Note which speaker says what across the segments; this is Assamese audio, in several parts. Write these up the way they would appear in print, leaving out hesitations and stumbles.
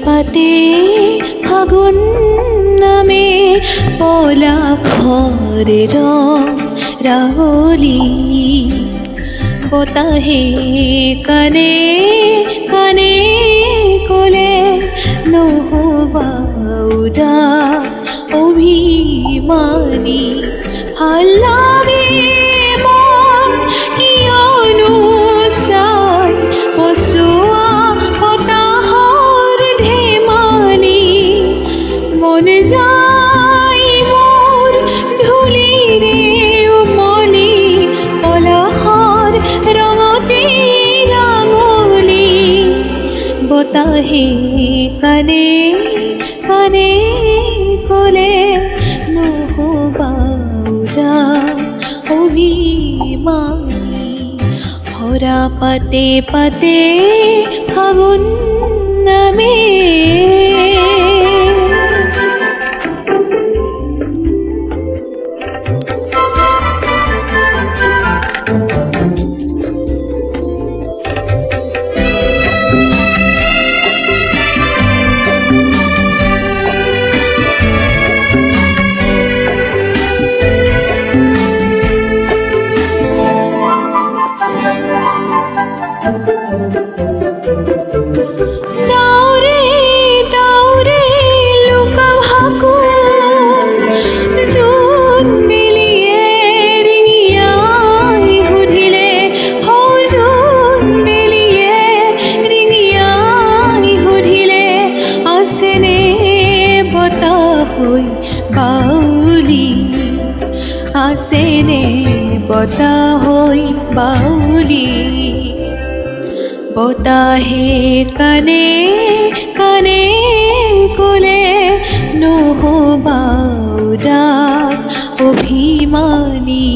Speaker 1: পাতে ফাগুন নামে পলাশৰ ৰাৱলী বতাহে কানে কানে কলে নহবা উদাস অভিমানী ভাল লাগে মন কিয়নো চাই পচোৱা বতাহৰ ধেমালি মন যায় মোৰ ধূলিৰে উমলি পলাশৰ ৰঙতে ৰাঙলী বতাহে কানে কানে কলে নহবা উদাস অভিমানী ভৰা পাতে পাতে ফাগুন নামে আছেনে বতাহ হৈ বাউলি বতাহে কানে কানে কলে নহবা উদাস অভিমানী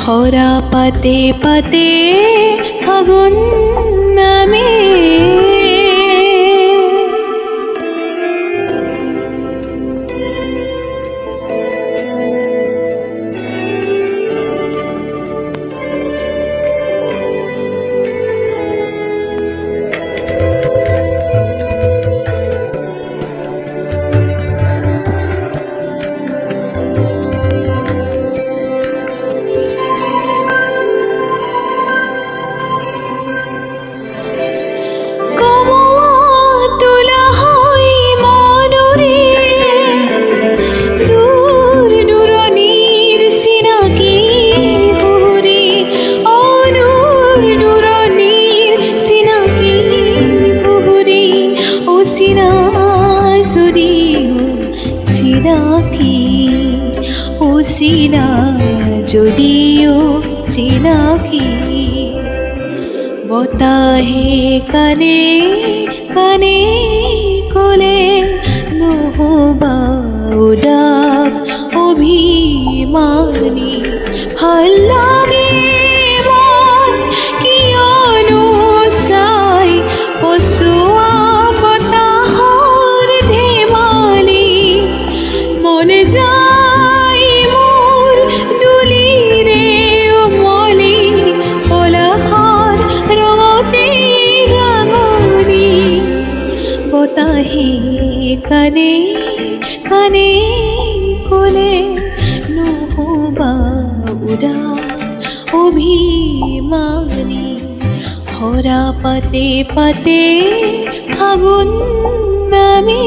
Speaker 1: হৰা পাতে পাতে ফাগুন নামে চিনা যদিও চিনাকি বতাহে কানে কানে কলে নহবা উদাস অভিমানী ভাল লাগে মন কিয়নো চাই পচোৱা বতাহৰ ধেমালি মন যায় মোৰ ধূলিৰে উমলি পলাশৰ ৰঙতে ৰাঙলী বতাহে কানে কানে কলে নহবা উদাস অভিমানী হৰা পাতে পাতে ফাগুন নামে